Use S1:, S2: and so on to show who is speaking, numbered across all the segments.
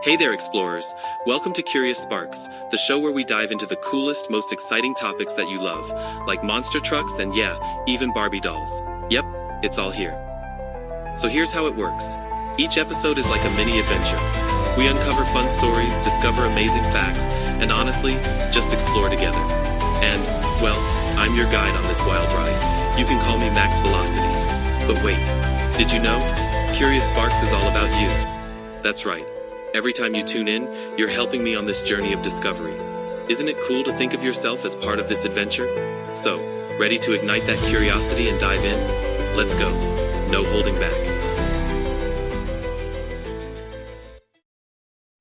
S1: Hey there, explorers. Welcome to Curious Sparks, the show where we dive into the coolest, most exciting topics that you love, like monster trucks and yeah, even Barbie dolls. Yep, it's all here. So here's how it works. Each episode is like a mini adventure. We uncover fun stories, discover amazing facts, and honestly, just explore together. And, well, I'm your guide on this wild ride. You can call me Max Velocity. But wait, did you know? Curious Sparks is all about you. That's right. Every time you tune in, you're helping me on this journey of discovery. Isn't it cool to think of yourself as part of this adventure? So, ready to ignite that curiosity and dive in? Let's go. No holding back.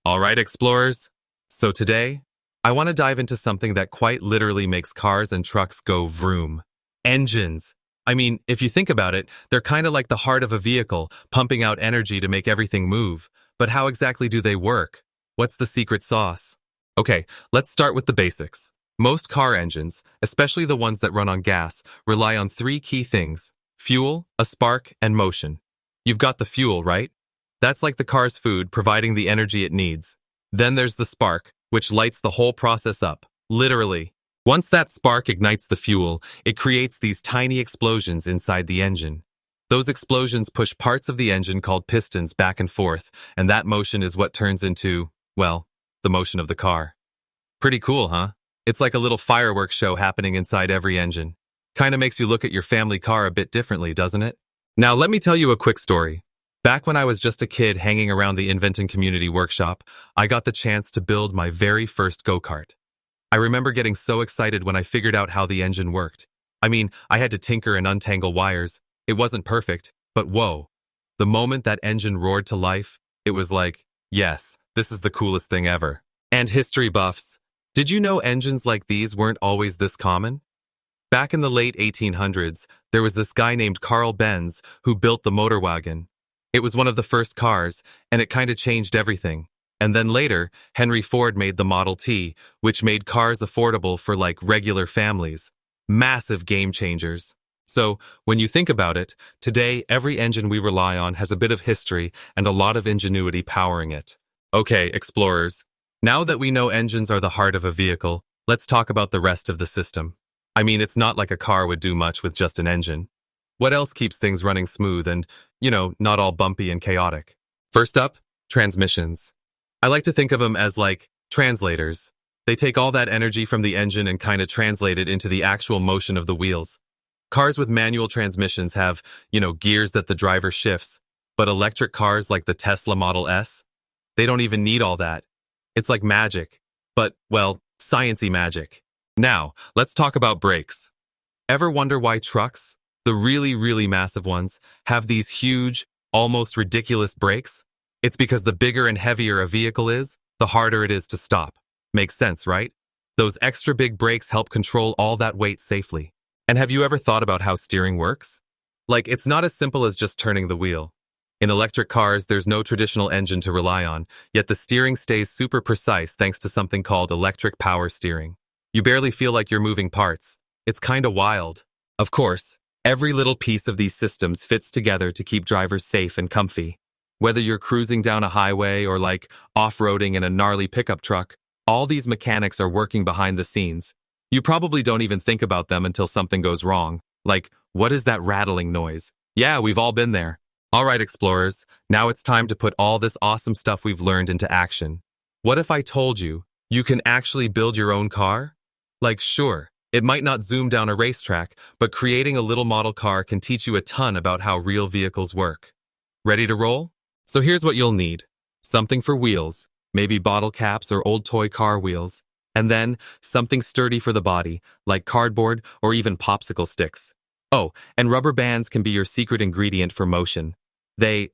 S2: All right, explorers. So today, I want to dive into something that quite literally makes cars and trucks go vroom. Engines. I mean, if you think about it, they're kind of like the heart of a vehicle, pumping out energy to make everything move. But how exactly do they work? What's the secret sauce? Okay, let's start with the basics. Most car engines, especially the ones that run on gas, rely on three key things: fuel, a spark, and motion. You've got the fuel, right? That's like the car's food, providing the energy it needs. Then there's the spark, which lights the whole process up, literally. Once that spark ignites the fuel, it creates these tiny explosions inside the engine. Those explosions push parts of the engine called pistons back and forth, and that motion is what turns into, well, the motion of the car. Pretty cool, huh? It's like a little fireworks show happening inside every engine. Kinda makes you look at your family car a bit differently, doesn't it? Now let me tell you a quick story. Back when I was just a kid hanging around the Inventing Community Workshop, I got the chance to build my very first go-kart. I remember getting so excited when I figured out how the engine worked. I mean, I had to tinker and untangle wires. It wasn't perfect, but whoa. The moment that engine roared to life, it was like, yes, this is the coolest thing ever. And history buffs, did you know engines like these weren't always this common? Back in the late 1800s, there was this guy named Carl Benz who built the motor wagon. It was one of the first cars, and it kind of changed everything. And then later, Henry Ford made the Model T, which made cars affordable for like regular families. Massive game changers. So, when you think about it, today every engine we rely on has a bit of history and a lot of ingenuity powering it. Okay, explorers, now that we know engines are the heart of a vehicle, let's talk about the rest of the system. I mean, it's not like a car would do much with just an engine. What else keeps things running smooth and, not all bumpy and chaotic? First up, transmissions. I like to think of them as like translators. They take all that energy from the engine and kind of translate it into the actual motion of the wheels. Cars with manual transmissions have, gears that the driver shifts, but electric cars like the Tesla Model S, they don't even need all that. It's like magic, but, well, science-y magic. Now, let's talk about brakes. Ever wonder why trucks, the really, really massive ones, have these huge, almost ridiculous brakes? It's because the bigger and heavier a vehicle is, the harder it is to stop. Makes sense, right? Those extra big brakes help control all that weight safely. And have you ever thought about how steering works? Like, it's not as simple as just turning the wheel. In electric cars, there's no traditional engine to rely on, yet the steering stays super precise thanks to something called electric power steering. You barely feel like you're moving parts. It's kinda wild. Of course, every little piece of these systems fits together to keep drivers safe and comfy. Whether you're cruising down a highway or like off-roading in a gnarly pickup truck, all these mechanics are working behind the scenes. You probably don't even think about them until something goes wrong. Like, what is that rattling noise? Yeah, we've all been there. All right, explorers, now it's time to put all this awesome stuff we've learned into action. What if I told you you can actually build your own car? Like, sure, it might not zoom down a racetrack, but creating a little model car can teach you a ton about how real vehicles work. Ready to roll? So here's what you'll need. Something for wheels, maybe bottle caps or old toy car wheels. And then, something sturdy for the body, like cardboard or even popsicle sticks. Oh, and rubber bands can be your secret ingredient for motion. They,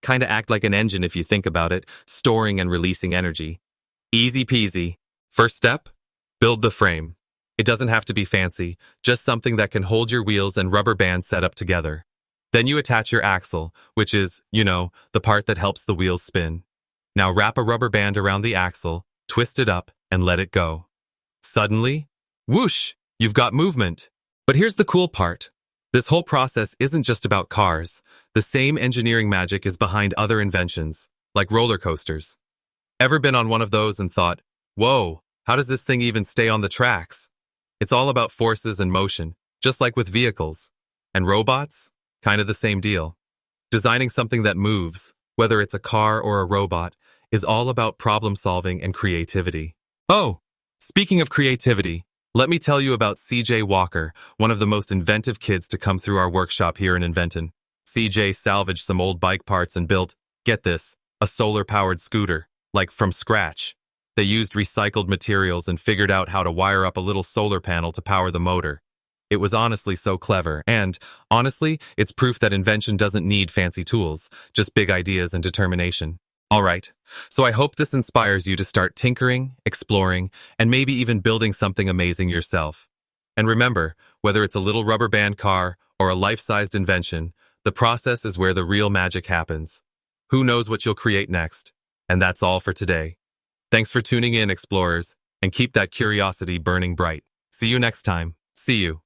S2: kinda act like an engine if you think about it, storing and releasing energy. Easy peasy. First step? Build the frame. It doesn't have to be fancy, just something that can hold your wheels and rubber bands set up together. Then you attach your axle, which is, the part that helps the wheels spin. Now wrap a rubber band around the axle, twist it up, and let it go. Suddenly, whoosh, you've got movement. But here's the cool part. This whole process isn't just about cars. The same engineering magic is behind other inventions, like roller coasters. Ever been on one of those and thought, whoa, how does this thing even stay on the tracks? It's all about forces and motion, just like with vehicles. And robots? Kind of the same deal. Designing something that moves, whether it's a car or a robot, is all about problem solving and creativity. Oh, speaking of creativity, let me tell you about CJ Walker, one of the most inventive kids to come through our workshop here in Inventon. CJ salvaged some old bike parts and built, get this, a solar-powered scooter, like from scratch. They used recycled materials and figured out how to wire up a little solar panel to power the motor. It was honestly so clever, and, honestly, it's proof that invention doesn't need fancy tools, just big ideas and determination. Alright, so I hope this inspires you to start tinkering, exploring, and maybe even building something amazing yourself. And remember, whether it's a little rubber band car or a life-sized invention, the process is where the real magic happens. Who knows what you'll create next? And that's all for today. Thanks for tuning in, explorers, and keep that curiosity burning bright. See you next time. See you.